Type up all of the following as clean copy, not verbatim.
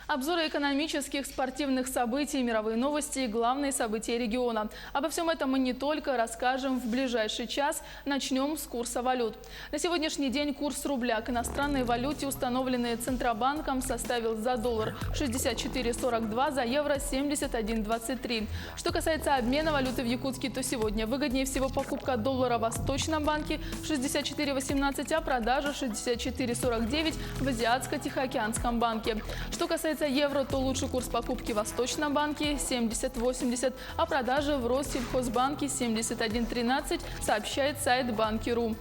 Обзоры экономических, спортивных событий, мировые новости и главные события региона. Обо всем этом мы не только расскажем в ближайший час. Начнем с курса валют. На сегодняшний день курс рубля к иностранной валюте, установленный Центробанком, составил за доллар 64,42, за евро 71,23. Что касается обмена валюты в Якутске, то сегодня выгоднее всего покупка доллара в Восточном банке 64,18, а продажа 64,49 в Азиатско-Тихоокеанском банке. Что касается евро, то лучший курс покупки в Восточном банке 70,80, а продажи в Россельхозбанке 71,13, сообщает сайт Банки.ру.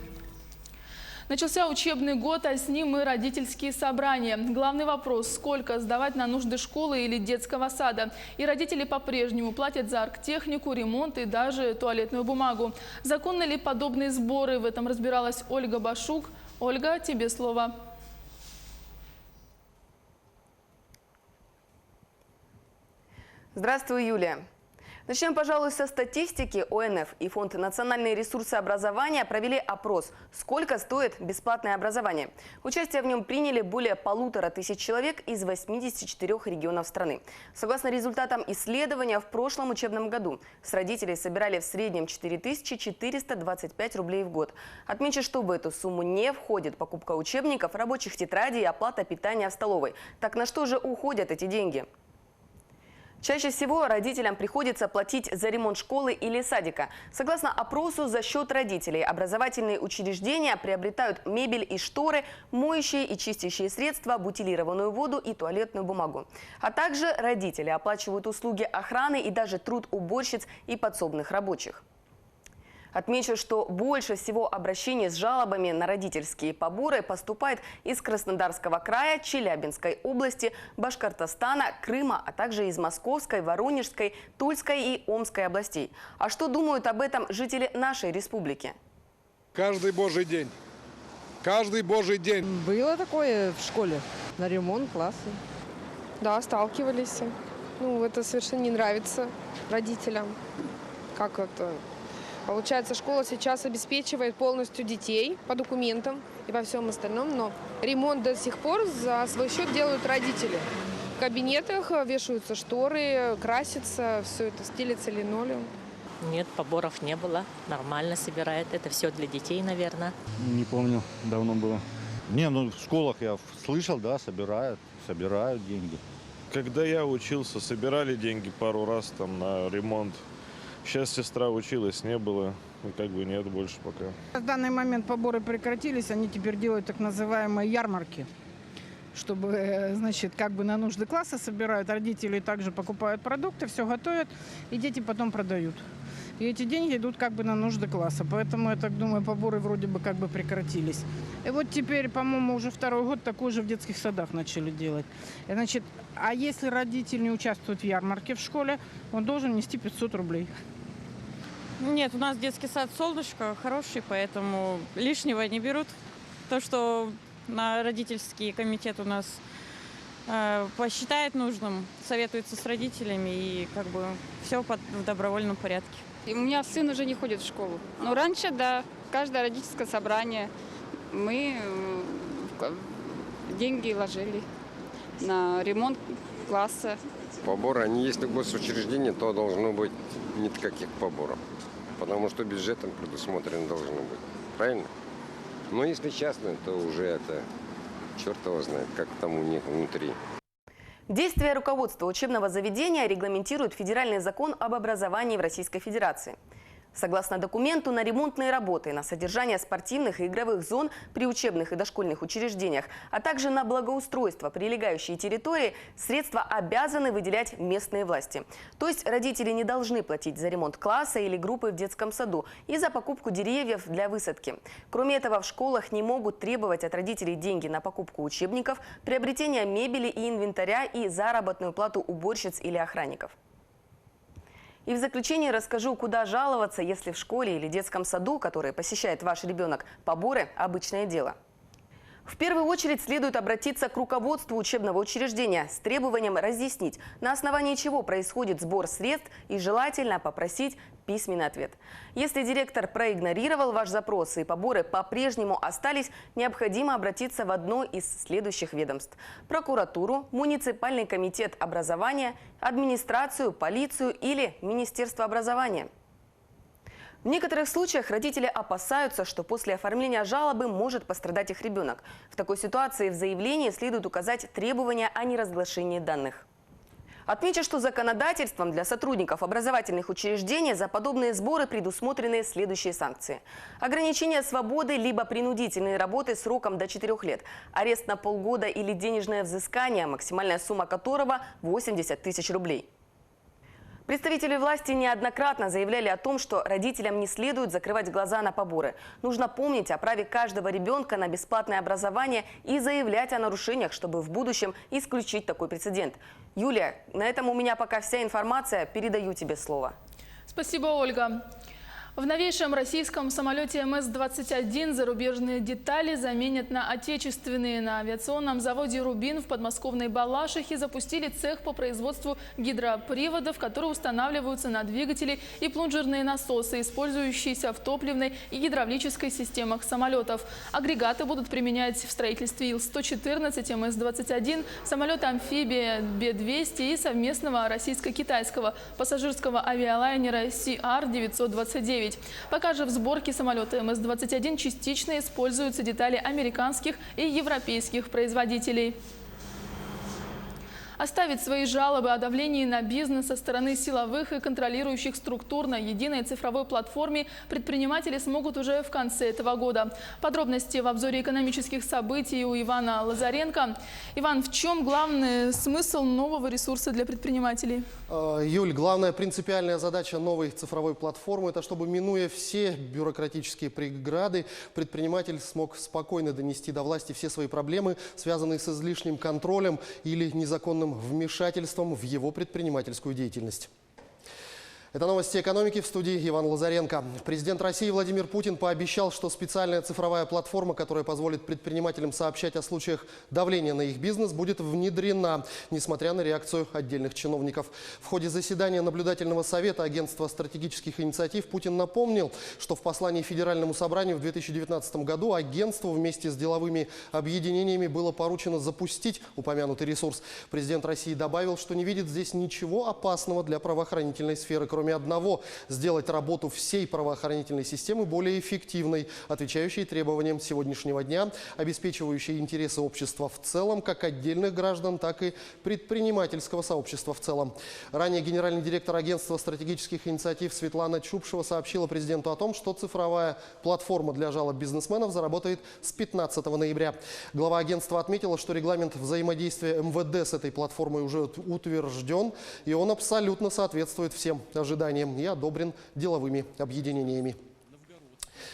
Начался учебный год, а с ним и родительские собрания. Главный вопрос – сколько сдавать на нужды школы или детского сада. И родители по-прежнему платят за оргтехнику, ремонт и даже туалетную бумагу. Законны ли подобные сборы? В этом разбиралась Ольга Башук. Ольга, тебе слово. Здравствуй, Юлия. Начнем, пожалуй, со статистики. ОНФ и Фонд национальные ресурсы образования провели опрос. Сколько стоит бесплатное образование? Участие в нем приняли более 1500 человек из 84 регионов страны. Согласно результатам исследования, в прошлом учебном году с родителей собирали в среднем 4425 рублей в год. Отмечу, что в эту сумму не входит покупка учебников, рабочих тетрадей и оплата питания в столовой. Так на что же уходят эти деньги? Чаще всего родителям приходится платить за ремонт школы или садика. Согласно опросу, за счет родителей образовательные учреждения приобретают мебель и шторы, моющие и чистящие средства, бутилированную воду и туалетную бумагу. А также родители оплачивают услуги охраны и даже труд уборщиц и подсобных рабочих. Отмечу, что больше всего обращений с жалобами на родительские поборы поступает из Краснодарского края, Челябинской области, Башкортостана, Крыма, а также из Московской, Воронежской, Тульской и Омской областей. А что думают об этом жители нашей республики? Каждый божий день. Каждый божий день. Было такое в школе. На ремонт класса. Да, сталкивались. Ну, это совершенно не нравится родителям. Как это? Получается, школа сейчас обеспечивает полностью детей по документам и по всем остальном, но ремонт до сих пор за свой счет делают родители. В кабинетах вешаются шторы, красится, все это стелится линолеум. Нет, поборов не было. Нормально собирает. Это все для детей, наверное. Не помню, давно было. Не, ну в школах я слышал, да, собирают деньги. Когда я учился, собирали деньги пару раз там на ремонт. Сейчас сестра училась, не было, и как бы нет больше пока. В данный момент поборы прекратились, они теперь делают так называемые ярмарки. Чтобы, значит, как бы на нужды класса собирают, родители также покупают продукты, все готовят, и дети потом продают. И эти деньги идут как бы на нужды класса, поэтому, я так думаю, поборы вроде бы как бы прекратились. И вот теперь, по-моему, уже второй год такой же в детских садах начали делать. И, значит, а если родитель не участвует в ярмарке в школе, он должен нести 500 рублей. Нет, у нас детский сад «Солнышко» хороший, поэтому лишнего не берут. То, что на родительский комитет у нас посчитает нужным, советуется с родителями, и как бы все в добровольном порядке. И у меня сын уже не ходит в школу. Но раньше, да, каждое родительское собрание мы деньги ложили на ремонт класса. Поборы, они если госучреждение, то должно быть никаких поборов. Потому что бюджетом предусмотрено должно быть. Правильно? Но если частное, то уже это черт его знает, как там у них внутри. Действия руководства учебного заведения регламентирует Федеральный закон об образовании в Российской Федерации. Согласно документу, на ремонтные работы, на содержание спортивных и игровых зон при учебных и дошкольных учреждениях, а также на благоустройство прилегающей территории средства обязаны выделять местные власти. То есть родители не должны платить за ремонт класса или группы в детском саду и за покупку деревьев для высадки. Кроме этого, в школах не могут требовать от родителей деньги на покупку учебников, приобретение мебели и инвентаря и заработную плату уборщиц или охранников. И в заключение расскажу, куда жаловаться, если в школе или детском саду, который посещает ваш ребенок, поборы – обычное дело. В первую очередь следует обратиться к руководству учебного учреждения с требованием разъяснить, на основании чего происходит сбор средств, и желательно попросить письменный ответ. Если директор проигнорировал ваш запрос и поборы по-прежнему остались, необходимо обратиться в одно из следующих ведомств: прокуратуру, муниципальный комитет образования, администрацию, полицию или Министерство образования. В некоторых случаях родители опасаются, что после оформления жалобы может пострадать их ребенок. В такой ситуации в заявлении следует указать требования о неразглашении данных. Отмечу, что законодательством для сотрудников образовательных учреждений за подобные сборы предусмотрены следующие санкции: ограничение свободы либо принудительные работы сроком до 4 лет, арест на полгода или денежное взыскание, максимальная сумма которого 80 тысяч рублей. Представители власти неоднократно заявляли о том, что родителям не следует закрывать глаза на поборы. Нужно помнить о праве каждого ребенка на бесплатное образование и заявлять о нарушениях, чтобы в будущем исключить такой прецедент. Юлия, на этом у меня пока вся информация. Передаю тебе слово. Спасибо, Ольга. В новейшем российском самолете МС-21 зарубежные детали заменят на отечественные. На авиационном заводе «Рубин» в подмосковной Балашихе запустили цех по производству гидроприводов, которые устанавливаются на двигатели и плунжерные насосы, использующиеся в топливной и гидравлической системах самолетов. Агрегаты будут применять в строительстве Ил-114, МС-21, самолета-амфибия Б-200 и совместного российско-китайского пассажирского авиалайнера CR-929. Пока же в сборке самолета МС-21 частично используются детали американских и европейских производителей. Оставить свои жалобы о давлении на бизнес со стороны силовых и контролирующих структур на единой цифровой платформе предприниматели смогут уже в конце этого года. Подробности в обзоре экономических событий у Ивана Лазаренко. Иван, в чем главный смысл нового ресурса для предпринимателей? Юль, главная принципиальная задача новой цифровой платформы – это чтобы, минуя все бюрократические преграды, предприниматель смог спокойно донести до власти все свои проблемы, связанные с излишним контролем или незаконным вмешательством в его предпринимательскую деятельность. Это новости экономики, в студии Иван Лазаренко. Президент России Владимир Путин пообещал, что специальная цифровая платформа, которая позволит предпринимателям сообщать о случаях давления на их бизнес, будет внедрена, несмотря на реакцию отдельных чиновников. В ходе заседания наблюдательного совета Агентства стратегических инициатив Путин напомнил, что в послании Федеральному собранию в 2019 году агентству вместе с деловыми объединениями было поручено запустить упомянутый ресурс. Президент России добавил, что не видит здесь ничего опасного для правоохранительной сферы, кроме одного – сделать работу всей правоохранительной системы более эффективной, отвечающей требованиям сегодняшнего дня, обеспечивающей интересы общества в целом, как отдельных граждан, так и предпринимательского сообщества в целом. Ранее генеральный директор Агентства стратегических инициатив Светлана Чупшева сообщила президенту о том, что цифровая платформа для жалоб бизнесменов заработает с 15 ноября. Глава агентства отметила, что регламент взаимодействия МВД с этой платформой уже утвержден, и он абсолютно соответствует всем ожиданиям и одобрен деловыми объединениями.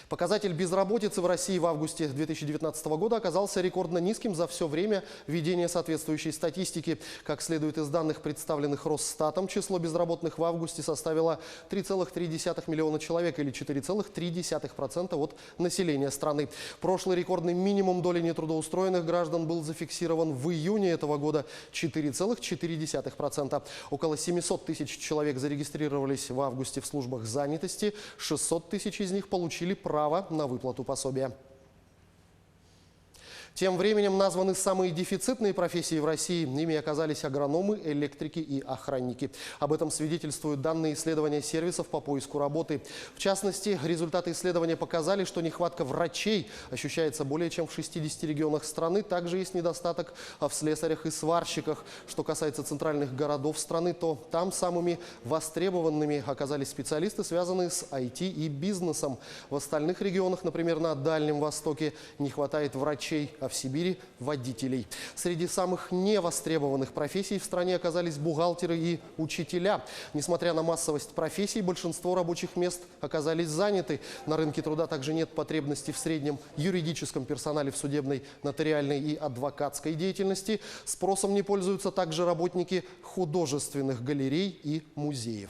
Показатель безработицы в России в августе 2019 года оказался рекордно низким за все время ведения соответствующей статистики. Как следует из данных, представленных Росстатом, число безработных в августе составило 3,3 миллиона человек или 4,3% от населения страны. Прошлый рекордный минимум доли нетрудоустроенных граждан был зафиксирован в июне этого года – 4,4%. Около 700 тысяч человек зарегистрировались в августе в службах занятости, 600 тысяч из них получили право на выплату пособия. Тем временем названы самые дефицитные профессии в России. Ими оказались агрономы, электрики и охранники. Об этом свидетельствуют данные исследования сервисов по поиску работы. В частности, результаты исследования показали, что нехватка врачей ощущается более чем в 60 регионах страны. Также есть недостаток в слесарях и сварщиках. Что касается центральных городов страны, то там самыми востребованными оказались специалисты, связанные с IT и бизнесом. В остальных регионах, например, на Дальнем Востоке, не хватает врачей, а в Сибири – водителей. Среди самых невостребованных профессий в стране оказались бухгалтеры и учителя. Несмотря на массовость профессий, большинство рабочих мест оказались заняты. На рынке труда также нет потребности в среднем юридическом персонале в судебной, нотариальной и адвокатской деятельности. Спросом не пользуются также работники художественных галерей и музеев.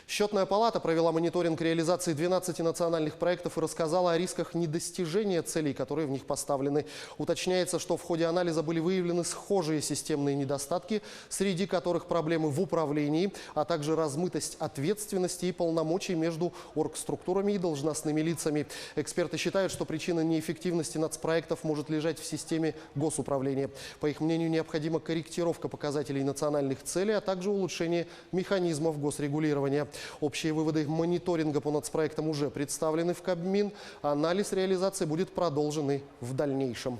Счетная палата провела мониторинг реализации 12 национальных проектов и рассказала о рисках недостижения целей, которые в них поставлены. Уточняется, что в ходе анализа были выявлены схожие системные недостатки, среди которых проблемы в управлении, а также размытость ответственности и полномочий между оргструктурами и должностными лицами. Эксперты считают, что причина неэффективности нацпроектов может лежать в системе госуправления. По их мнению, необходима корректировка показателей национальных целей, а также улучшение механизмов госрегулирования. Общие выводы мониторинга по нацпроектам уже представлены в Кабмин. Анализ реализации будет продолжен и в дальнейшем.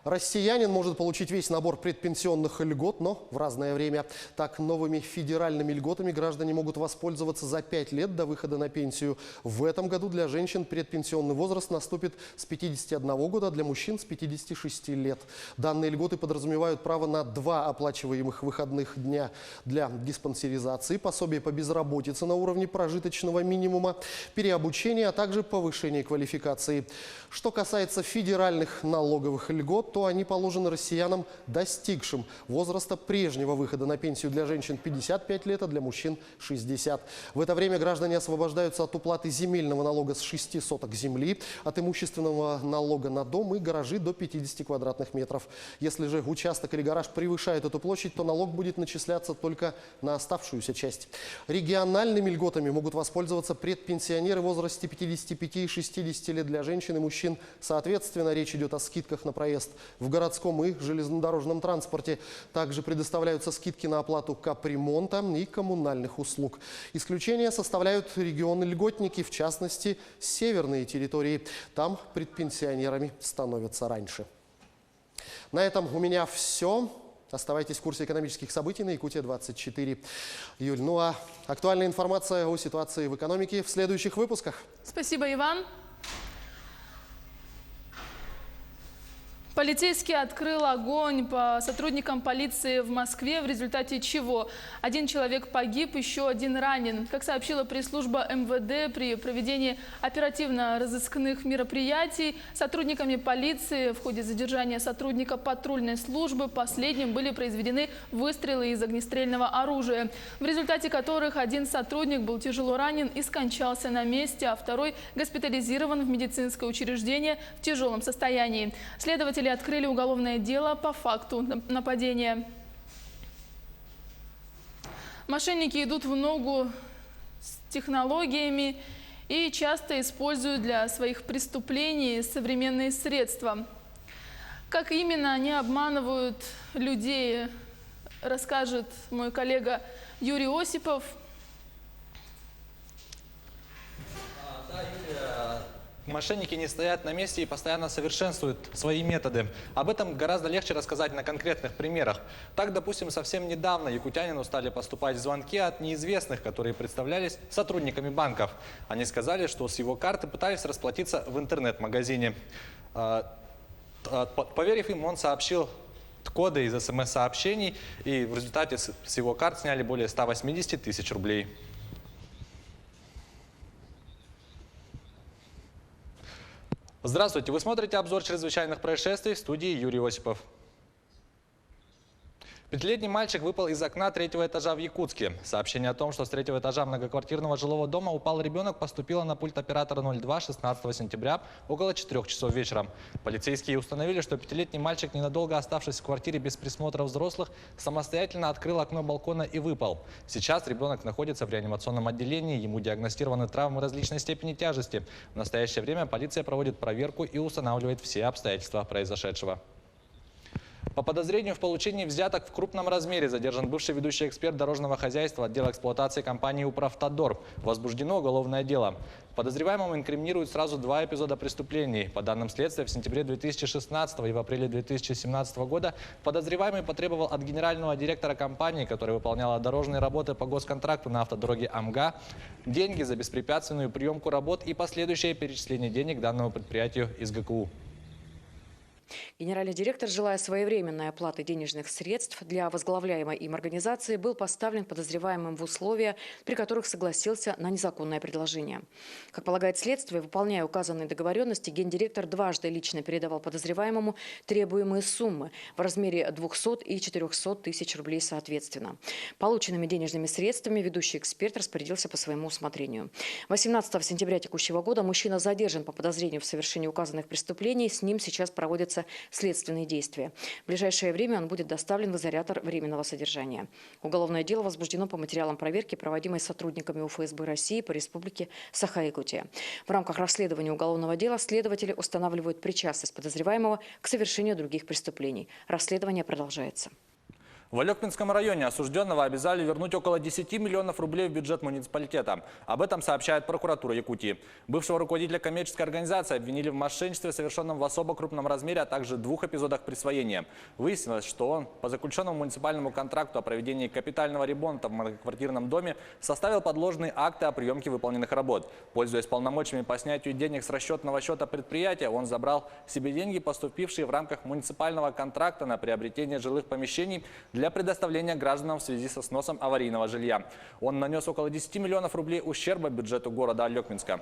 Россиянин может получить весь набор предпенсионных льгот, но в разное время. Так, новыми федеральными льготами граждане могут воспользоваться за 5 лет до выхода на пенсию. В этом году для женщин предпенсионный возраст наступит с 51 года, а для мужчин с 56 лет. Данные льготы подразумевают право на 2 оплачиваемых выходных дня для диспансеризации, пособие по безработице на уровне прожиточного минимума, переобучение, а также повышение квалификации. Что касается федеральных налоговых льгот, то они положены россиянам, достигшим возраста прежнего выхода на пенсию для женщин 55 лет, а для мужчин 60. В это время граждане освобождаются от уплаты земельного налога с 6 соток земли, от имущественного налога на дом и гаражи до 50 квадратных метров. Если же участок или гараж превышает эту площадь, то налог будет начисляться только на оставшуюся часть. Региональными льготами могут воспользоваться предпенсионеры в возрасте 55 и 60 лет для женщин и мужчин. Соответственно, речь идет о скидках на проезд в городском и железнодорожном транспорте. Также предоставляются скидки на оплату капремонта и коммунальных услуг. Исключения составляют регионы-льготники, в частности, северные территории. Там предпенсионерами становятся раньше. На этом у меня все. Оставайтесь в курсе экономических событий на Якутия-24. Юль, ну а актуальная информация о ситуации в экономике в следующих выпусках. Спасибо, Иван. Полицейский открыл огонь по сотрудникам полиции в Москве, в результате чего 1 человек погиб, еще 1 ранен. Как сообщила пресс-служба МВД, при проведении оперативно-розыскных мероприятий сотрудниками полиции в ходе задержания сотрудника патрульной службы последним были произведены выстрелы из огнестрельного оружия, в результате которых 1 сотрудник был тяжело ранен и скончался на месте, а 2 госпитализирован в медицинское учреждение в тяжелом состоянии. Следователи открыли уголовное дело по факту нападения. Мошенники идут в ногу с технологиями и часто используют для своих преступлений современные средства. Как именно они обманывают людей, расскажет мой коллега Юрий Осипов. Мошенники не стоят на месте и постоянно совершенствуют свои методы. Об этом гораздо легче рассказать на конкретных примерах. Так, допустим, совсем недавно якутянину стали поступать звонки от неизвестных, которые представлялись сотрудниками банков. Они сказали, что с его карты пытались расплатиться в интернет-магазине. Поверив им, он сообщил коды из СМС-сообщений, и в результате с его карт сняли более 180 тысяч рублей. Здравствуйте! Вы смотрите обзор чрезвычайных происшествий, в студии Юрий Осипов. 5-летний мальчик выпал из окна 3-го этажа в Якутске. Сообщение о том, что с 3-го этажа многоквартирного жилого дома упал ребенок, поступило на пульт оператора 02 16 сентября около 4 часов вечера. Полицейские установили, что 5-летний мальчик, ненадолго оставшись в квартире без присмотра взрослых, самостоятельно открыл окно балкона и выпал. Сейчас ребенок находится в реанимационном отделении, ему диагностированы травмы различной степени тяжести. В настоящее время полиция проводит проверку и устанавливает все обстоятельства произошедшего. По подозрению в получении взяток в крупном размере задержан бывший ведущий эксперт дорожного хозяйства отдела эксплуатации компании «Управтодор». Возбуждено уголовное дело. Подозреваемому инкриминируют сразу 2 эпизода преступлений. По данным следствия, в сентябре 2016 и в апреле 2017 года подозреваемый потребовал от генерального директора компании, которая выполняла дорожные работы по госконтракту на автодороге АМГА, деньги за беспрепятственную приемку работ и последующее перечисление денег данному предприятию из ГКУ. Генеральный директор, желая своевременной оплаты денежных средств для возглавляемой им организации, был поставлен подозреваемым в условия, при которых согласился на незаконное предложение. Как полагает следствие, выполняя указанные договоренности, гендиректор дважды лично передавал подозреваемому требуемые суммы в размере 200 и 400 тысяч рублей соответственно. Полученными денежными средствами ведущий эксперт распорядился по своему усмотрению. 18 сентября текущего года мужчина задержан по подозрению в совершении указанных преступлений. С ним сейчас проводятся следственные действия. В ближайшее время он будет доставлен в изолятор временного содержания. Уголовное дело возбуждено по материалам проверки, проводимой сотрудниками УФСБ России по республике Саха-Якутия. В рамках расследования уголовного дела следователи устанавливают причастность подозреваемого к совершению других преступлений. Расследование продолжается. В Алекминском районе осужденного обязали вернуть около 10 миллионов рублей в бюджет муниципалитета. Об этом сообщает прокуратура Якутии. Бывшего руководителя коммерческой организации обвинили в мошенничестве, совершенном в особо крупном размере, а также 2 эпизодах присвоения. Выяснилось, что он по заключенному муниципальному контракту о проведении капитального ремонта в многоквартирном доме составил подложные акты о приемке выполненных работ. Пользуясь полномочиями по снятию денег с расчетного счета предприятия, он забрал себе деньги, поступившие в рамках муниципального контракта на приобретение жилых помещений для предоставления гражданам в связи со сносом аварийного жилья. Он нанес около 10 миллионов рублей ущерба бюджету города Алекминска.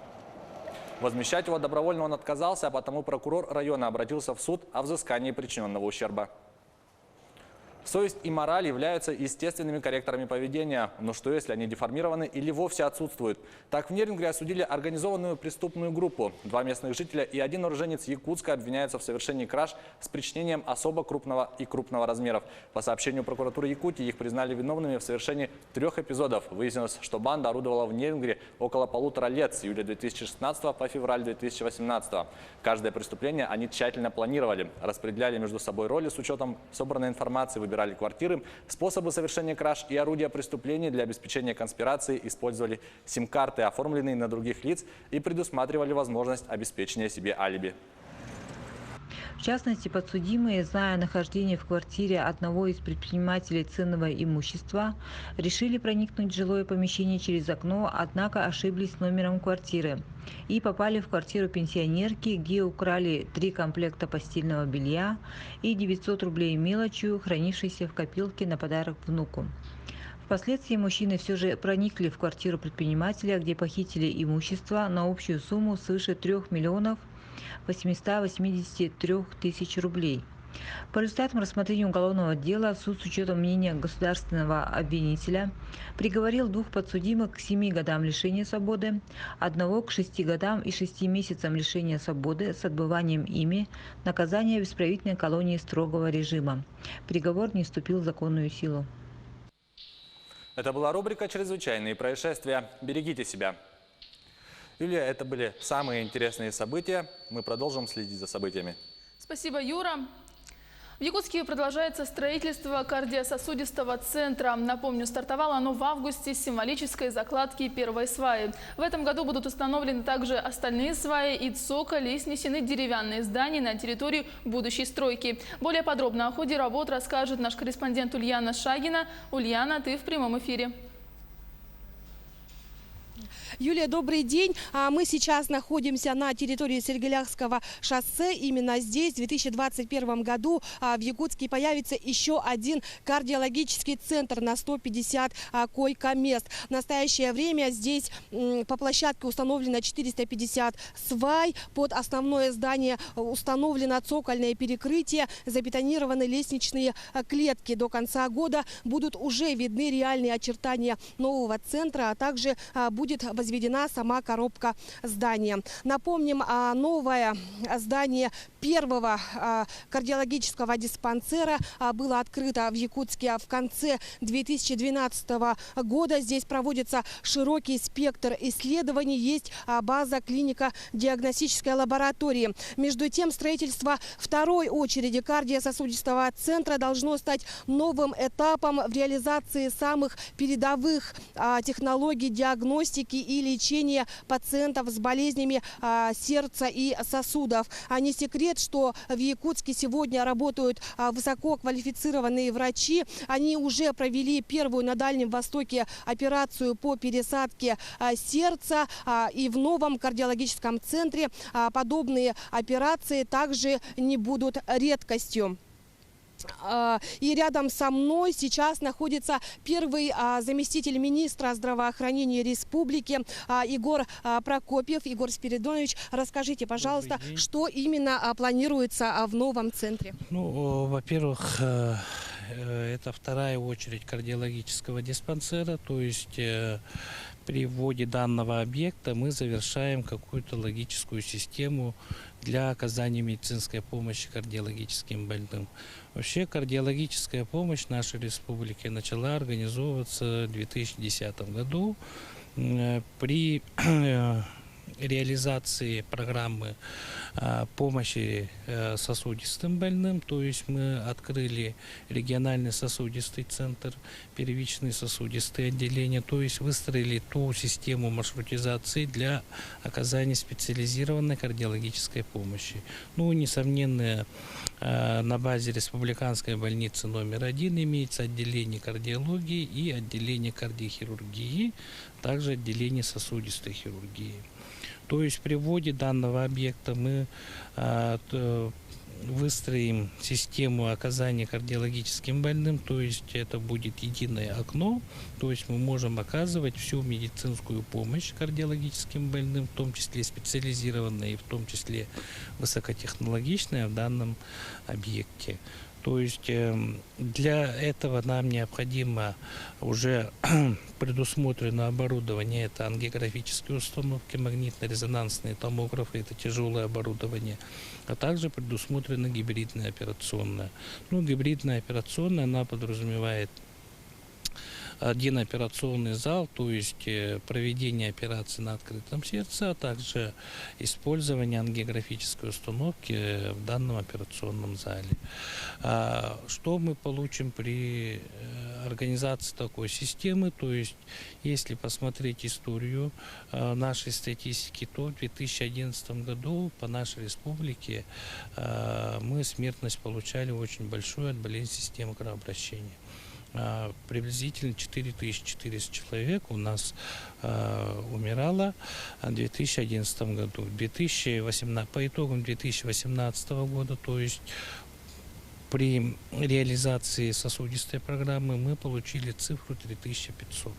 Возмещать его добровольно он отказался, а потому прокурор района обратился в суд о взыскании причиненного ущерба. Совесть и мораль являются естественными корректорами поведения. Но что если они деформированы или вовсе отсутствуют? Так в Нерюнгри осудили организованную преступную группу. 2 местных жителя и 1 уроженец Якутска обвиняются в совершении краж с причинением особо крупного и крупного размеров. По сообщению прокуратуры Якутии, их признали виновными в совершении 3 эпизодов. Выяснилось, что банда орудовала в Нерюнгри около 1,5 лет, с июля 2016 по февраль 2018. Каждое преступление они тщательно планировали, распределяли между собой роли с учетом собранной информации, выбирали квартиры, способы совершения краж и орудия преступлений. Для обеспечения конспирации использовали сим-карты, оформленные на других лиц, и предусматривали возможность обеспечения себе алиби. В частности, подсудимые, зная нахождение в квартире одного из предпринимателей ценного имущества, решили проникнуть в жилое помещение через окно, однако ошиблись с номером квартиры и попали в квартиру пенсионерки, где украли 3 комплекта постельного белья и 900 рублей мелочью, хранившейся в копилке на подарок внуку. Впоследствии мужчины все же проникли в квартиру предпринимателя, где похитили имущество на общую сумму свыше 3 миллионов 883 тысяч рублей. По результатам рассмотрения уголовного дела суд с учетом мнения государственного обвинителя приговорил 2 подсудимых к 7 годам лишения свободы, 1 к 6 годам и 6 месяцам лишения свободы с отбыванием ими наказания в исправительной колонии строгого режима. Приговор не вступил в законную силу. Это была рубрика «Чрезвычайные происшествия». Берегите себя. Юлия, это были самые интересные события. Мы продолжим следить за событиями. Спасибо, Юра. В Якутске продолжается строительство кардиососудистого центра. Напомню, стартовало оно в августе с символической закладки первой сваи. В этом году будут установлены также остальные сваи и цоколь, и снесены деревянные здания на территории будущей стройки. Более подробно о ходе работ расскажет наш корреспондент Ульяна Шагина. Ульяна, ты в прямом эфире. Юлия, добрый день. Мы сейчас находимся на территории Сергеляхского шоссе. Именно здесь в 2021 году в Якутске появится еще один кардиологический центр на 150 койко-мест. В настоящее время здесь по площадке установлено 450 свай. Под основное здание установлено цокольное перекрытие, забетонированы лестничные клетки. До конца года будут уже видны реальные очертания нового центра, а также будет возведена сама коробка здания. Напомним, новое здание первого кардиологического диспансера было открыто в Якутске в конце 2012 года. Здесь проводится широкий спектр исследований, есть база клиника диагностической лаборатории. Между тем, строительство второй очереди кардиососудистого центра должно стать новым этапом в реализации самых передовых технологий диагностики и лечения пациентов с болезнями сердца и сосудов. А не секрет, секрет, что в Якутске сегодня работают высококвалифицированные врачи. Они уже провели первую на Дальнем Востоке операцию по пересадке сердца. И в новом кардиологическом центре подобные операции также не будут редкостью. И рядом со мной сейчас находится первый заместитель министра здравоохранения республики Егор Прокопьев. Егор Спиридонович, расскажите, пожалуйста, что именно планируется в новом центре? Ну, во-первых, это вторая очередь кардиологического диспансера, то есть при вводе данного объекта мы завершаем какую-то логическую систему для оказания медицинской помощи кардиологическим больным. Вообще кардиологическая помощь в нашей республике начала организовываться в 2010 году при реализации программы помощи сосудистым больным, то есть мы открыли региональный сосудистый центр, первичные сосудистые отделения, то есть выстроили ту систему маршрутизации для оказания специализированной кардиологической помощи. Ну, несомненно, на базе республиканской больницы номер 1 имеется отделение кардиологии и отделение кардиохирургии, также отделение сосудистой хирургии. То есть при вводе данного объекта мы выстроим систему оказания кардиологическим больным, то есть это будет единое окно, то есть мы можем оказывать всю медицинскую помощь кардиологическим больным, в том числе специализированные, в том числе высокотехнологичные в данном объекте. То есть для этого нам необходимо уже предусмотрено оборудование, это ангиографические установки, магнитно-резонансные томографы, это тяжелое оборудование, а также предусмотрена гибридная операционная. Ну, гибридная операционная, она подразумевает один операционный зал, то есть проведение операции на открытом сердце, а также использование ангиографической установки в данном операционном зале. Что мы получим при организации такой системы? То есть, если посмотреть историю нашей статистики, то в 2011 году по нашей республике мы смертность получали очень большую от болезни системы кровообращения. Приблизительно 4400 человек у нас умирало в 2011 году. По итогам 2018 года, то есть при реализации сосудистой программы, мы получили цифру 3500.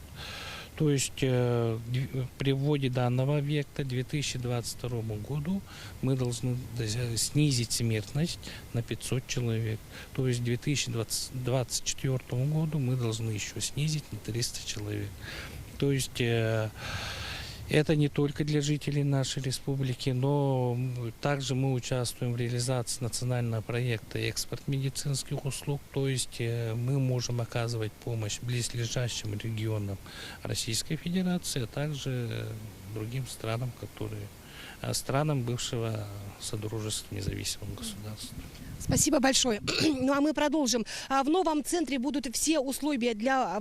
То есть при вводе данного объекта к 2022 году мы должны снизить смертность на 500 человек. То есть к 2024 году мы должны еще снизить на 300 человек. То есть это не только для жителей нашей республики, но также мы участвуем в реализации национального проекта «Экспорт медицинских услуг», то есть мы можем оказывать помощь близлежащим регионам Российской Федерации, а также другим странам, странам бывшего Содружества независимых государств. Спасибо большое. Ну а мы продолжим. В новом центре будут все условия для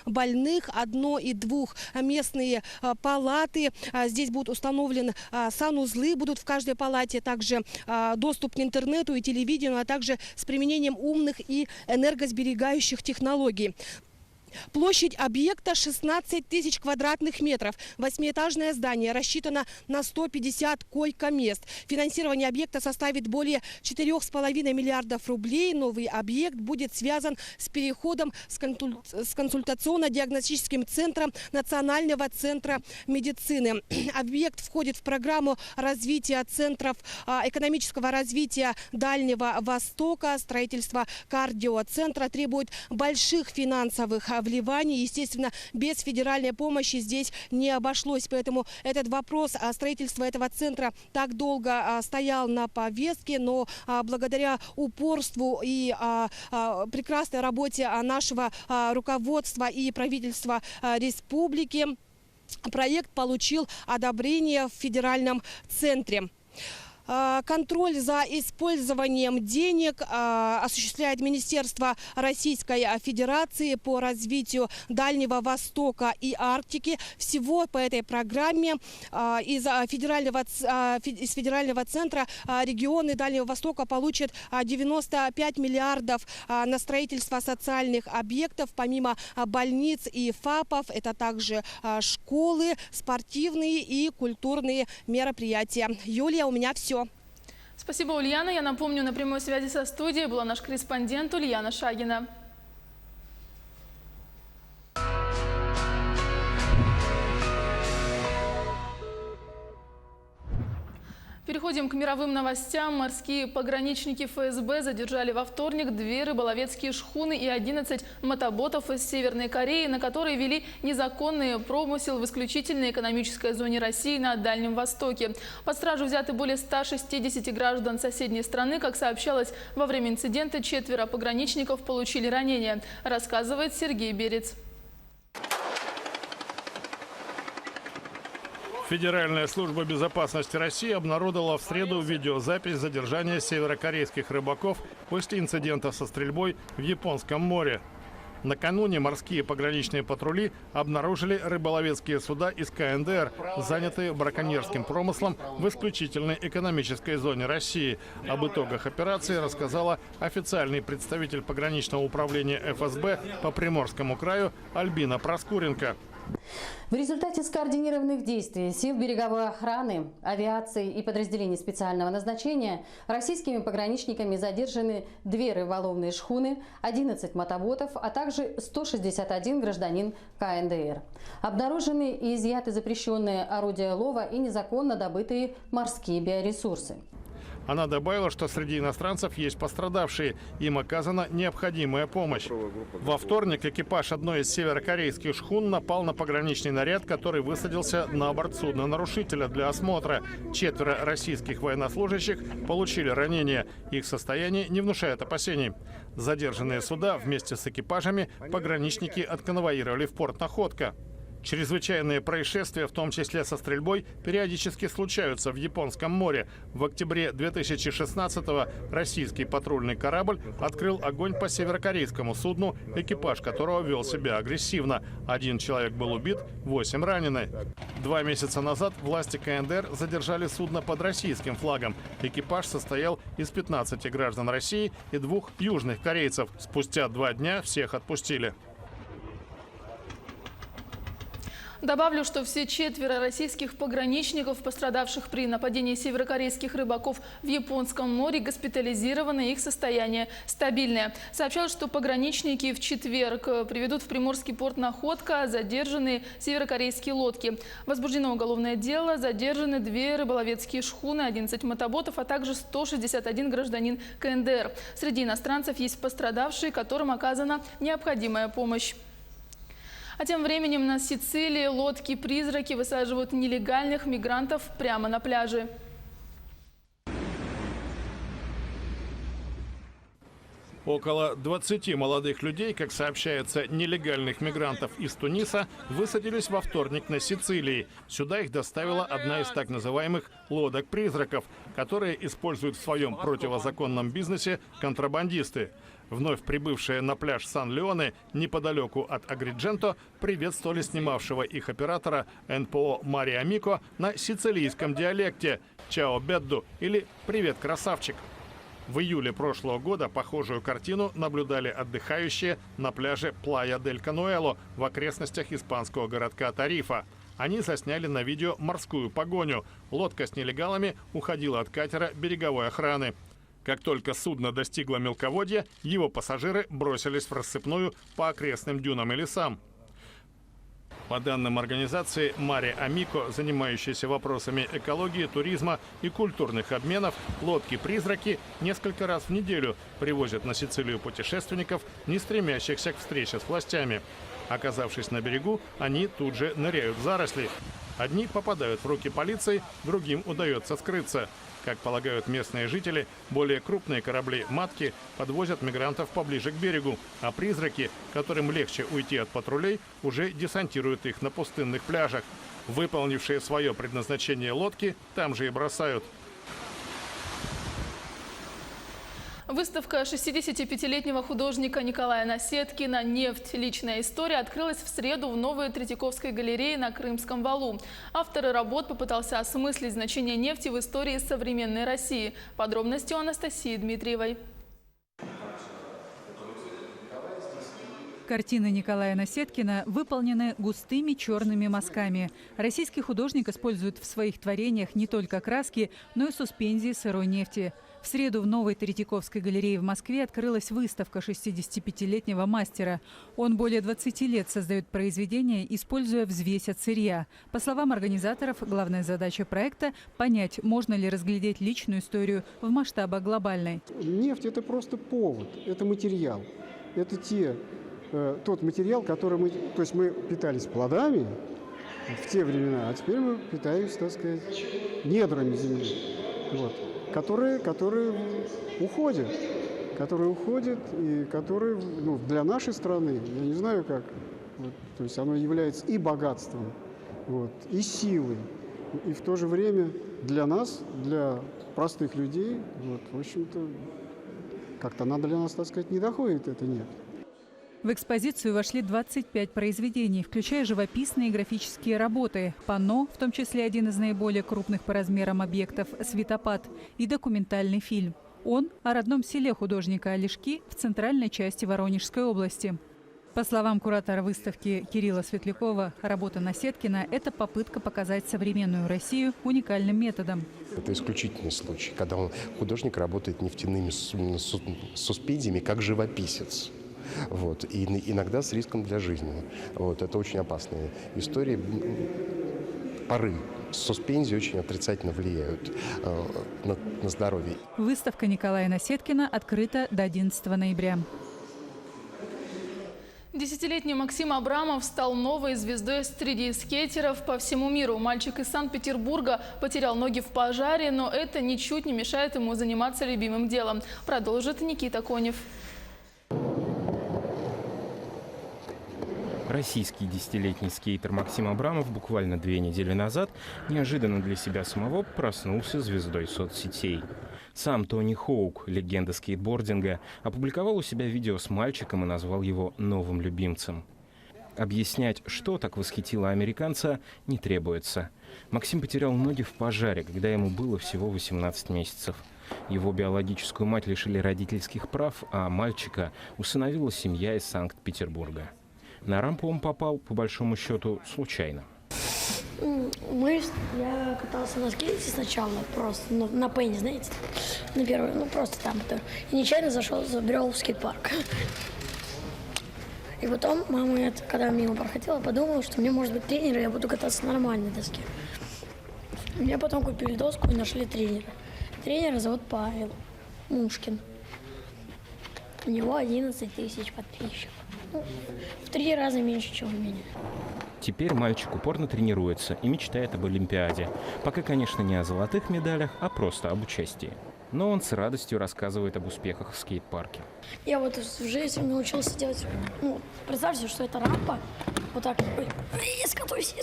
больных, одно- и двухместные палаты. Здесь будут установлены санузлы, будут в каждой палате, также доступ к интернету и телевидению, а также с применением умных и энергосберегающих технологий. Площадь объекта 16 тысяч квадратных метров. Восьмиэтажное здание рассчитано на 150 койко-мест. Финансирование объекта составит более 4,5 миллиардов рублей. Новый объект будет связан с переходом с консультационно-диагностическим центром Национального центра медицины. Объект входит в программу развития центров экономического развития Дальнего Востока. Строительство кардиоцентра требует больших финансовых вливаний. Естественно, без федеральной помощи здесь не обошлось. Поэтому этот вопрос строительства этого центра так долго стоял на повестке. Но благодаря упорству и прекрасной работе нашего руководства и правительства республики проект получил одобрение в федеральном центре. Контроль за использованием денег осуществляет Министерство Российской Федерации по развитию Дальнего Востока и Арктики. Всего по этой программе из федерального центра регионы Дальнего Востока получат 95 миллиардов на строительство социальных объектов, помимо больниц и ФАПов. Это также школы, спортивные и культурные мероприятия. Юлия, у меня все. Спасибо, Ульяна. Я напомню, на прямой связи со студией была наш корреспондент Ульяна Шагина. Переходим к мировым новостям. Морские пограничники ФСБ задержали во вторник 2 рыболовецкие шхуны и 11 мотоботов из Северной Кореи, на которые вели незаконный промысел в исключительной экономической зоне России на Дальнем Востоке. Под стражу взяты более 160 граждан соседней страны. Как сообщалось, во время инцидента 4 пограничников получили ранения, рассказывает Сергей Берец. Федеральная служба безопасности России обнародовала в среду видеозапись задержания северокорейских рыбаков после инцидента со стрельбой в Японском море. Накануне морские пограничные патрули обнаружили рыболовецкие суда из КНДР, занятые браконьерским промыслом в исключительной экономической зоне России. Об итогах операции рассказала официальный представитель пограничного управления ФСБ по Приморскому краю Альбина Проскуренко. В результате скоординированных действий сил береговой охраны, авиации и подразделений специального назначения российскими пограничниками задержаны 2 рыболовные шхуны, 11 мотоботов, а также 161 гражданин КНДР. Обнаружены и изъяты запрещенные орудия лова и незаконно добытые морские биоресурсы. Она добавила, что среди иностранцев есть пострадавшие. Им оказана необходимая помощь. Во вторник экипаж одной из северокорейских шхун напал на пограничный наряд, который высадился на борт судна нарушителя для осмотра. 4 российских военнослужащих получили ранения. Их состояние не внушает опасений. Задержанные суда вместе с экипажами пограничники отконвоировали в порт Находка. Чрезвычайные происшествия, в том числе со стрельбой, периодически случаются в Японском море. В октябре 2016-го российский патрульный корабль открыл огонь по северокорейскому судну, экипаж которого вел себя агрессивно. 1 человек был убит, 8 ранены. 2 месяца назад власти КНДР задержали судно под российским флагом. Экипаж состоял из 15 граждан России и 2 южных корейцев. Спустя 2 дня всех отпустили. Добавлю, что все 4 российских пограничников, пострадавших при нападении северокорейских рыбаков в Японском море, госпитализированы, их состояние стабильное. Сообщалось, что пограничники в четверг приведут в Приморский порт Находка задержанные северокорейские лодки. Возбуждено уголовное дело, задержаны 2 рыболовецкие шхуны, 11 мотоботов, а также 161 гражданин КНДР. Среди иностранцев есть пострадавшие, которым оказана необходимая помощь. А тем временем на Сицилии лодки-призраки высаживают нелегальных мигрантов прямо на пляже. Около 20 молодых людей, как сообщается, нелегальных мигрантов из Туниса, высадились во вторник на Сицилии. Сюда их доставила одна из так называемых лодок-призраков, которые используют в своем противозаконном бизнесе контрабандисты. Вновь прибывшие на пляж Сан-Леоне неподалеку от Агридженто приветствовали снимавшего их оператора НПО Мари Амико на сицилийском диалекте «Чао Бедду» или «Привет, красавчик». В июле прошлого года похожую картину наблюдали отдыхающие на пляже Плая-дель-Кануэло в окрестностях испанского городка Тарифа. Они засняли на видео морскую погоню. Лодка с нелегалами уходила от катера береговой охраны. Как только судно достигло мелководья, его пассажиры бросились в рассыпную по окрестным дюнам и лесам. По данным организации Мари Амико, занимающейся вопросами экологии, туризма и культурных обменов, лодки-призраки несколько раз в неделю привозят на Сицилию путешественников, не стремящихся к встрече с властями. Оказавшись на берегу, они тут же ныряют в заросли. Одни попадают в руки полиции, другим удается скрыться. Как полагают местные жители, более крупные корабли-матки подвозят мигрантов поближе к берегу, а призраки, которым легче уйти от патрулей, уже десантируют их на пустынных пляжах. Выполнившие свое предназначение лодки там же и бросают. Выставка 65-летнего художника Николая Насеткина «Нефть. Личная история» открылась в среду в новой Третьяковской галерее на Крымском валу. Автор работ попытался осмыслить значение нефти в истории современной России. Подробности у Анастасии Дмитриевой. Картины Николая Насеткина выполнены густыми черными мазками. Российский художник использует в своих творениях не только краски, но и суспензии сырой нефти. В среду в новой Третьяковской галерее в Москве открылась выставка 65-летнего мастера. Он более 20 лет создает произведения, используя взвесь от сырья. По словам организаторов, главная задача проекта – понять, можно ли разглядеть личную историю в масштабах глобальной. Нефть – это просто повод, это материал. Это тот материал, который мы питались плодами в те времена, а теперь мы питаемся, так сказать, недрами земли, которые уходят и которые для нашей страны, я не знаю как, то есть оно является и богатством, и силой, и в то же время для нас, для простых людей, в общем-то, как-то она для нас, так сказать, не доходит, это нет. В экспозицию вошли 25 произведений, включая живописные и графические работы, панно, в том числе один из наиболее крупных по размерам объектов «Светопад», и документальный фильм. Он о родном селе художника Олешки в центральной части Воронежской области. По словам куратора выставки Кирилла Светлякова, работа Насеткина – это попытка показать современную Россию уникальным методом. Это исключительный случай, когда художник работает нефтяными суспензиями как живописец. И иногда с риском для жизни. Это очень опасная история. Пары суспензии очень отрицательно влияют на здоровье. Выставка Николая Насеткина открыта до 11 ноября. Десятилетний Максим Абрамов стал новой звездой среди скейтеров по всему миру. Мальчик из Санкт-Петербурга потерял ноги в пожаре, но это ничуть не мешает ему заниматься любимым делом. Продолжит Никита Конев. Российский десятилетний скейтер Максим Абрамов буквально 2 недели назад неожиданно для себя самого проснулся звездой соцсетей. Сам Тони Хоук, легенда скейтбординга, опубликовал у себя видео с мальчиком и назвал его новым любимцем. Объяснять, что так восхитило американца, не требуется. Максим потерял ноги в пожаре, когда ему было всего 18 месяцев. Его биологическую мать лишили родительских прав, а мальчика усыновила семья из Санкт-Петербурга. На рампу он попал, по большому счету, случайно. Я катался на скейте сначала, просто на пене, знаете, на первой, просто там. И нечаянно забрел в скейт-парк. И потом мама, когда мимо проходила, подумала, что мне может быть тренер, и я буду кататься на нормальной доске. Мне потом купили доску и нашли тренера. Тренера зовут Павел Мушкин. У него 11 тысяч подписчиков. В 3 раза меньше, чем у меня. Теперь мальчик упорно тренируется и мечтает об Олимпиаде. Пока, конечно, не о золотых медалях, а просто об участии. Но он с радостью рассказывает об успехах в скейт-парке. Я в жизни научился делать... представьте, что это рампа. Вот так. Я скатусь.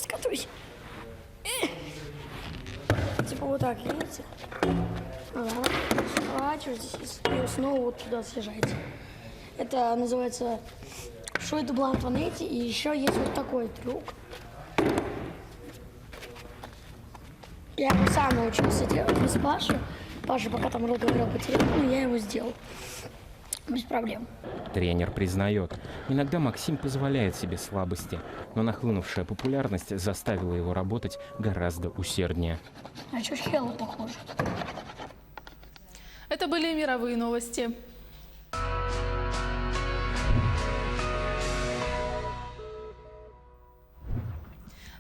Типа вот так, видите? Сворачиваетесь и снова туда съезжаете. Это называется шой де блан планете. И еще есть вот такой трюк. Я его сам научился делать без Паши. Паша пока там говорил по телефону, я его сделал. Без проблем. Тренер признает, иногда Максим позволяет себе слабости, но нахлынувшая популярность заставила его работать гораздо усерднее. А чё ж Хелло похоже? Это были мировые новости.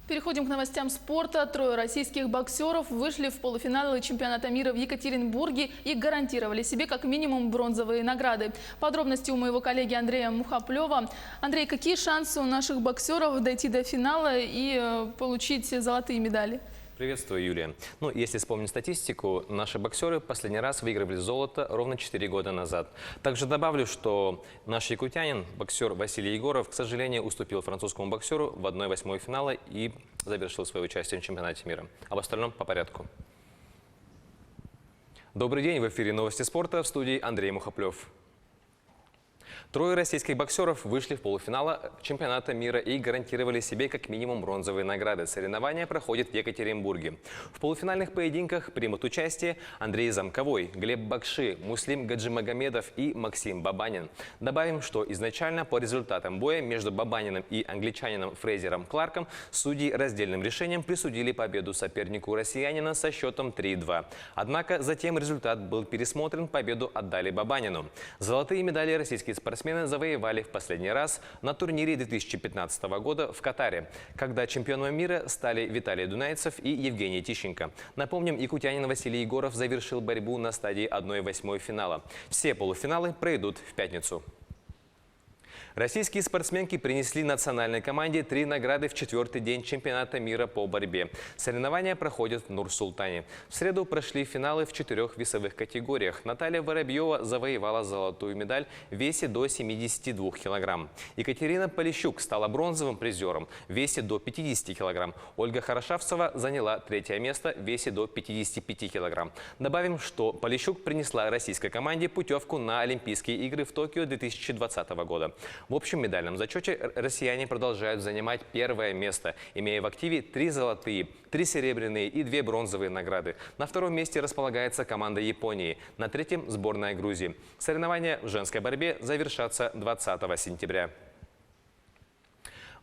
Переходим к новостям спорта. 3 российских боксеров вышли в полуфиналы чемпионата мира в Екатеринбурге и гарантировали себе как минимум бронзовые награды. Подробности у моего коллеги Андрея Мухоплева. Андрей, какие шансы у наших боксеров дойти до финала и получить золотые медали? Приветствую, Юлия. Если вспомнить статистику, наши боксеры последний раз выигрывали золото ровно 4 года назад. Также добавлю, что наш якутянин, боксер Василий Егоров, к сожалению, уступил французскому боксеру в 1/8 финала и завершил свое участие в чемпионате мира. Об остальном по порядку. Добрый день, в эфире новости спорта, в студии Андрей Мухоплев. Трое российских боксеров вышли в полуфинал чемпионата мира и гарантировали себе как минимум бронзовые награды. Соревнования проходят в Екатеринбурге. В полуфинальных поединках примут участие Андрей Замковой, Глеб Бакши, Муслим Гаджимагомедов и Максим Бабанин. Добавим, что изначально по результатам боя между Бабаниным и англичанином Фрейзером Кларком судьи раздельным решением присудили победу сопернику россиянина со счетом 3-2. Однако затем результат был пересмотрен, победу отдали Бабанину. Золотые медали российские спортсмены завоевали в последний раз на турнире 2015 года в Катаре, когда чемпионами мира стали Виталий Дунайцев и Евгений Тищенко. Напомним, якутянин Василий Егоров завершил борьбу на стадии 1/8 финала. Все полуфиналы пройдут в пятницу. Российские спортсменки принесли национальной команде 3 награды в 4-й день чемпионата мира по борьбе. Соревнования проходят в Нур-Султане. В среду прошли финалы в 4 весовых категориях. Наталья Воробьева завоевала золотую медаль в весе до 72 килограмм. Екатерина Полищук стала бронзовым призером в весе до 50 килограмм. Ольга Хорошавцева заняла 3-е место в весе до 55 килограмм. Добавим, что Полищук принесла российской команде путевку на Олимпийские игры в Токио 2020 года. В общем медальном зачете россияне продолжают занимать 1-е место, имея в активе 3 золотые, 3 серебряные и 2 бронзовые награды. На 2-м месте располагается команда Японии, на 3-м – сборная Грузии. Соревнования в женской борьбе завершатся 20 сентября.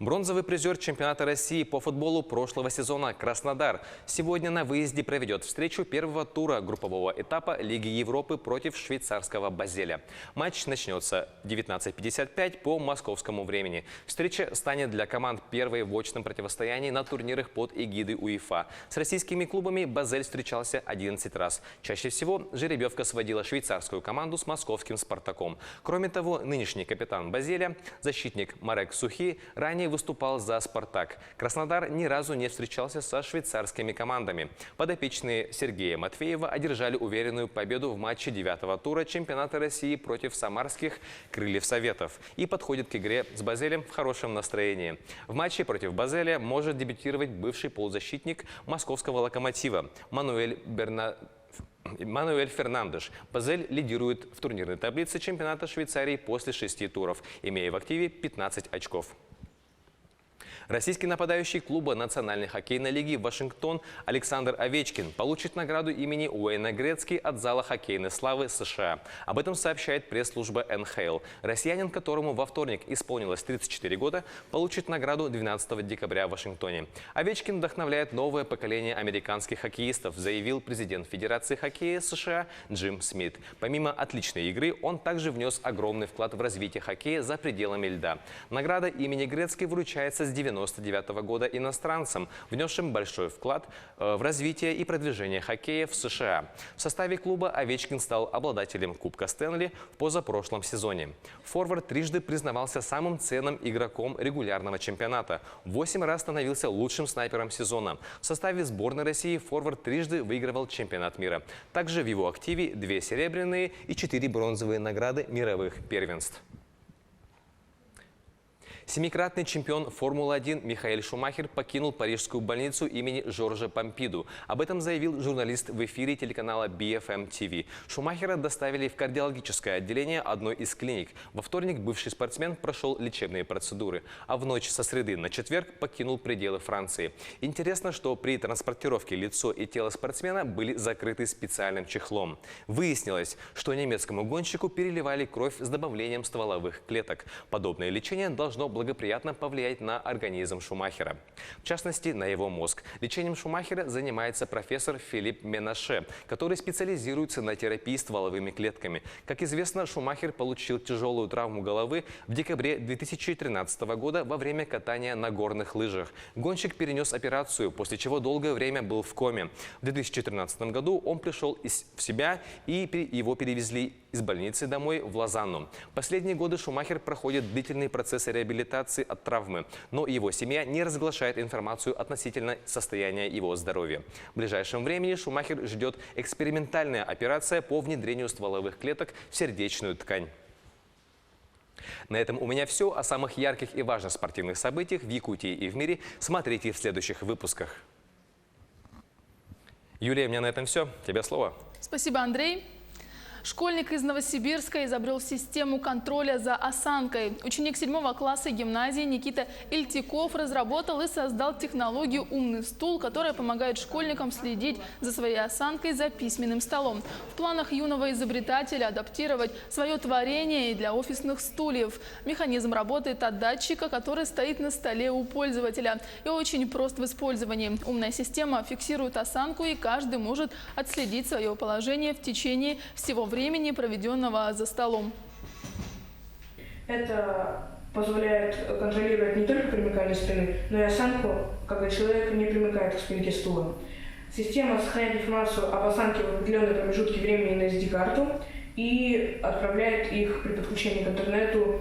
Бронзовый призер чемпионата России по футболу прошлого сезона Краснодар сегодня на выезде проведет встречу первого тура группового этапа Лиги Европы против швейцарского Базеля. Матч начнется в 19:55 по московскому времени. Встреча станет для команд первой в очном противостоянии на турнирах под эгидой УЕФА. С российскими клубами Базель встречался 11 раз. Чаще всего жеребьевка сводила швейцарскую команду с московским «Спартаком». Кроме того, нынешний капитан Базеля, защитник Марек Сухи, ранее выступал за «Спартак». Краснодар ни разу не встречался со швейцарскими командами. Подопечные Сергея Матвеева одержали уверенную победу в матче 9-го тура чемпионата России против самарских «Крыльев Советов» и подходит к игре с Базелем в хорошем настроении. В матче против Базеля может дебютировать бывший полузащитник московского «Локомотива» Мануэль Фернандеш. Базель лидирует в турнирной таблице чемпионата Швейцарии после 6 туров, имея в активе 15 очков. Российский нападающий клуба Национальной хоккейной лиги «Вашингтон» Александр Овечкин получит награду имени Уэйна Грецки от Зала хоккейной славы США. Об этом сообщает пресс-служба НХЛ. Россиянин, которому во вторник исполнилось 34 года, получит награду 12 декабря в Вашингтоне. Овечкин вдохновляет новое поколение американских хоккеистов, заявил президент Федерации хоккея США Джим Смит. Помимо отличной игры, он также внес огромный вклад в развитие хоккея за пределами льда. Награда имени Грецки вручается с 1999 года иностранцам, внесшим большой вклад в развитие и продвижение хоккея в США. В составе клуба Овечкин стал обладателем Кубка Стэнли в позапрошлом сезоне. Форвард трижды признавался самым ценным игроком регулярного чемпионата. 8 раз становился лучшим снайпером сезона. В составе сборной России форвард трижды выигрывал чемпионат мира. Также в его активе 2 серебряные и 4 бронзовые награды мировых первенств. Семикратный чемпион Формулы-1 Михаэль Шумахер покинул парижскую больницу имени Жоржа Помпиду. Об этом заявил журналист в эфире телеканала BFM TV. Шумахера доставили в кардиологическое отделение одной из клиник. Во вторник бывший спортсмен прошел лечебные процедуры, а в ночь со среды на четверг покинул пределы Франции. Интересно, что при транспортировке лицо и тело спортсмена были закрыты специальным чехлом. Выяснилось, что немецкому гонщику переливали кровь с добавлением стволовых клеток. Подобное лечение должно благоприятно повлиять на организм Шумахера. В частности, на его мозг. Лечением Шумахера занимается профессор Филипп Менаше, который специализируется на терапии стволовыми клетками. Как известно, Шумахер получил тяжелую травму головы в декабре 2013 года во время катания на горных лыжах. Гонщик перенес операцию, после чего долгое время был в коме. В 2013 году он пришел в себя, и его перевезли из больницы домой в Лозанну. Последние годы Шумахер проходит длительный процесс реабилитации от травмы, но его семья не разглашает информацию относительно состояния его здоровья. В ближайшем времени Шумахер ждет экспериментальная операция по внедрению стволовых клеток в сердечную ткань. На этом у меня все. О самых ярких и важных спортивных событиях в Якутии и в мире смотрите в следующих выпусках. Юлия, у меня на этом все. Тебе слово. Спасибо, Андрей. Школьник из Новосибирска изобрел систему контроля за осанкой. Ученик 7 класса гимназии Никита Ильтиков разработал и создал технологию «Умный стул», которая помогает школьникам следить за своей осанкой за письменным столом. В планах юного изобретателя адаптировать свое творение и для офисных стульев. Механизм работает от датчика, который стоит на столе у пользователя, и очень прост в использовании. Умная система фиксирует осанку, и каждый может отследить свое положение в течение всего времени, проведенного за столом. Это позволяет контролировать не только примыкание спины, но и осанку, когда человек не примыкает к спинке стула. Система сохраняет информацию об осанке в определенные промежутки времени на SD-карту и отправляет их при подключении к интернету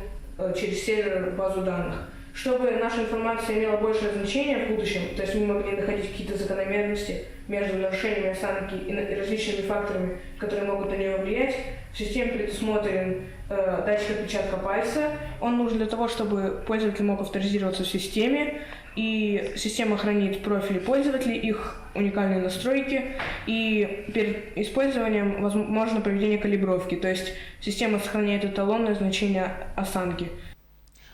через сервер в базу данных. Чтобы наша информация имела большее значение в будущем, то есть мы могли находить какие-то закономерности между нарушениями осанки и различными факторами, которые могут на нее влиять, в системе предусмотрен датчик отпечатка пальца. Он нужен для того, чтобы пользователь мог авторизироваться в системе, и система хранит профили пользователей, их уникальные настройки, и перед использованием возможно проведение калибровки, то есть система сохраняет эталонное значение осанки.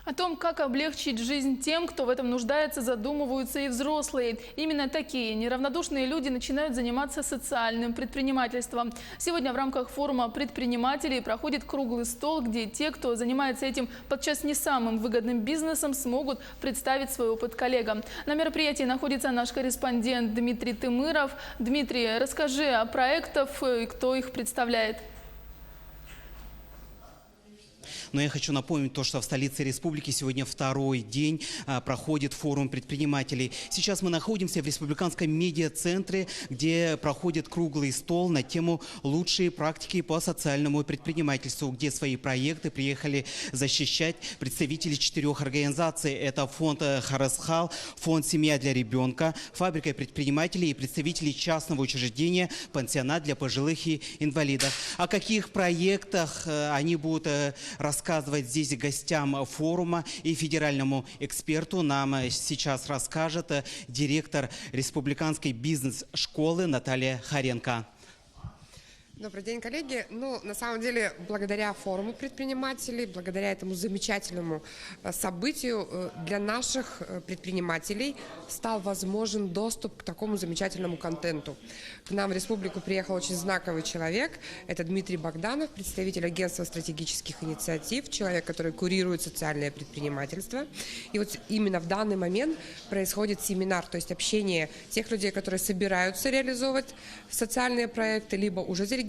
О том, как облегчить жизнь тем, кто в этом нуждается, задумываются и взрослые. Именно такие неравнодушные люди начинают заниматься социальным предпринимательством. Сегодня в рамках форума предпринимателей проходит круглый стол, где те, кто занимается этим подчас не самым выгодным бизнесом, смогут представить свой опыт коллегам. На мероприятии находится наш корреспондент Дмитрий Тымыров. Дмитрий, расскажи о проектах и кто их представляет. Но я хочу напомнить то, что в столице республики сегодня второй день проходит форум предпринимателей. Сейчас мы находимся в республиканском медиа-центре, где проходит круглый стол на тему «Лучшие практики по социальному предпринимательству», где свои проекты приехали защищать представители 4 организаций. Это фонд «Харасхал», фонд «Семья для ребенка», фабрика предпринимателей и представители частного учреждения «Пансионат для пожилых и инвалидов». О каких проектах они будут рассказывать здесь гостям форума и федеральному эксперту нам сейчас расскажет директор республиканской бизнес-школы Наталья Харенко. Добрый день, коллеги. На самом деле, благодаря форуму предпринимателей, благодаря этому замечательному событию для наших предпринимателей стал возможен доступ к такому замечательному контенту. К нам в республику приехал очень знаковый человек. Это Дмитрий Богданов, представитель агентства стратегических инициатив, человек, который курирует социальное предпринимательство. И вот именно в данный момент происходит семинар, то есть общение тех людей, которые собираются реализовывать социальные проекты, либо уже зарегистрированы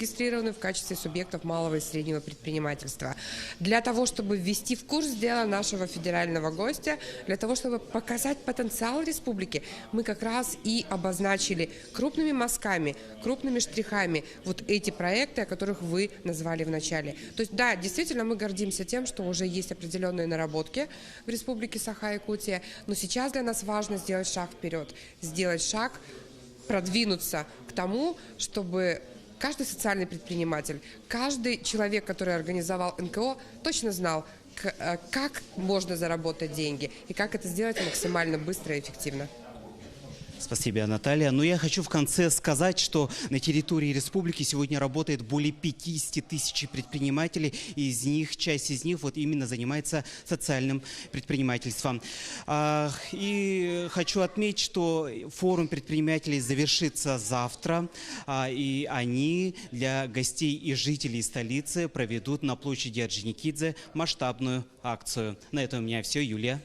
в качестве субъектов малого и среднего предпринимательства. Для того, чтобы ввести в курс дела нашего федерального гостя, для того, чтобы показать потенциал республики, мы как раз и обозначили крупными мазками, крупными штрихами вот эти проекты, о которых вы назвали в начале. То есть, да, действительно, мы гордимся тем, что уже есть определенные наработки в республике Саха-Якутия, но сейчас для нас важно сделать шаг вперед, сделать шаг, продвинуться к тому, чтобы каждый социальный предприниматель, каждый человек, который организовал НКО, точно знал, как можно заработать деньги и как это сделать максимально быстро и эффективно. Спасибо, Наталья. Но я хочу в конце сказать, что на территории республики сегодня работает более 50 тысяч предпринимателей, и часть из них вот именно занимается социальным предпринимательством. И хочу отметить, что форум предпринимателей завершится завтра, и они для гостей и жителей столицы проведут на площади Орджоникидзе масштабную акцию. На этом у меня все. Юлия.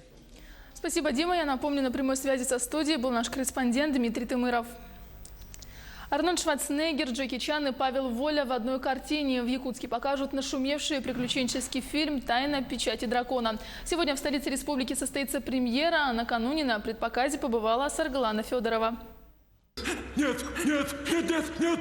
Спасибо, Дима. Я напомню, на прямой связи со студией был наш корреспондент Дмитрий Тымыров. Арнольд Шварценеггер, Джеки Чан и Павел Воля в одной картине в Якутске покажут нашумевший приключенческий фильм «Тайна печати дракона». Сегодня в столице республики состоится премьера, а накануне на предпоказе побывала Саргалана Федорова. Нет, нет, нет, нет, нет!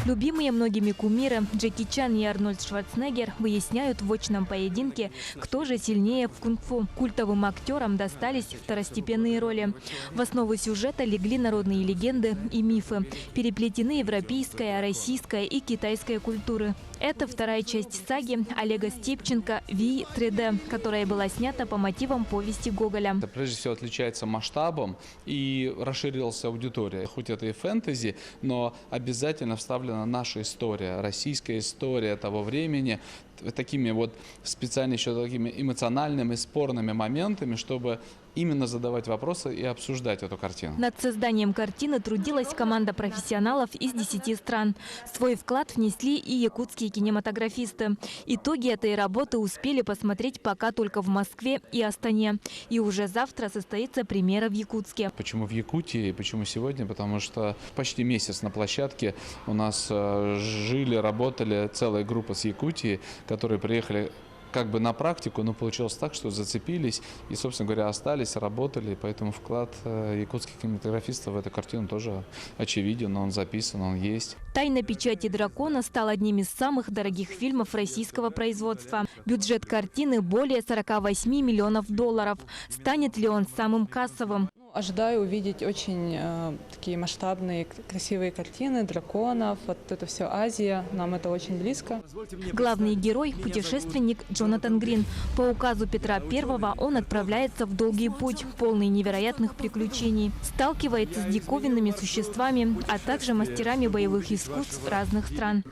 Любимые многими кумиры Джеки Чан и Арнольд Шварценеггер выясняют в очном поединке, кто же сильнее в кунг-фу. Культовым актерам достались второстепенные роли. В основу сюжета легли народные легенды и мифы. Переплетены европейская, российская и китайская культуры. Это вторая часть саги Олега Степченко «Ви 3D», которая была снята по мотивам повести Гоголя. Это прежде всего отличается масштабом и расширилась аудитория. Хоть это и фэнтези, но обязательно вставлена наша история, российская история того времени, такими вот специально еще такими эмоциональными, спорными моментами, чтобы именно задавать вопросы и обсуждать эту картину. Над созданием картины трудилась команда профессионалов из 10 стран. Свой вклад внесли и якутские кинематографисты. Итоги этой работы успели посмотреть пока только в Москве и Астане. И уже завтра состоится премьера в Якутске. Почему в Якутии? Почему сегодня? Потому что почти месяц на площадке у нас жили, работали целая группа с Якутии, которые приехали как бы на практику, но получилось так, что зацепились и, собственно говоря, остались, работали. Поэтому вклад якутских кинематографистов в эту картину тоже очевиден, он записан, он есть. «Тайна печати дракона» стал одним из самых дорогих фильмов российского производства. Бюджет картины более 48 миллионов долларов. Станет ли он самым кассовым? Ожидаю увидеть очень такие масштабные, красивые картины драконов. Вот это все Азия, нам это очень близко. Главный герой – путешественник Джонатан Грин. По указу Петра I он отправляется в долгий путь, полный невероятных приключений. Сталкивается с диковинными существами, а также мастерами боевых искусств разных стран.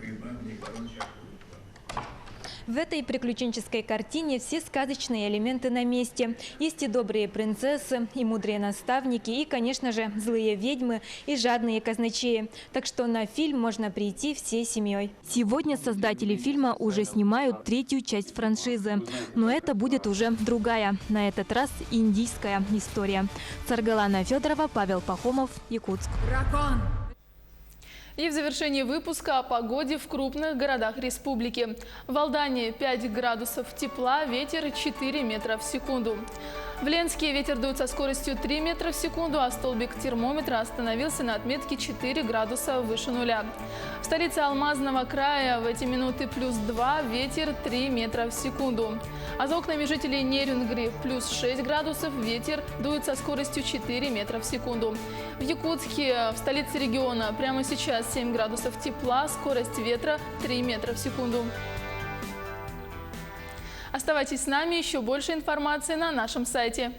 В этой приключенческой картине все сказочные элементы на месте. Есть и добрые принцессы, и мудрые наставники, и, конечно же, злые ведьмы и жадные казначеи. Так что на фильм можно прийти всей семьей. Сегодня создатели фильма уже снимают третью часть франшизы. Но это будет уже другая, на этот раз индийская история. Саргалана Федорова, Павел Пахомов, Якутск. Дракон! И в завершении выпуска о погоде в крупных городах республики. В Алдане 5 градусов тепла, ветер 4 метра в секунду. В Ленске ветер дует со скоростью 3 метра в секунду, а столбик термометра остановился на отметке 4 градуса выше нуля. В столице Алмазного края в эти минуты +2, ветер 3 метра в секунду. А за окнами жителей Нерюнгри +6 градусов, ветер дует со скоростью 4 метра в секунду. В Якутске, в столице региона, прямо сейчас 7 градусов тепла, скорость ветра 3 метра в секунду. Оставайтесь с нами, еще больше информации на нашем сайте.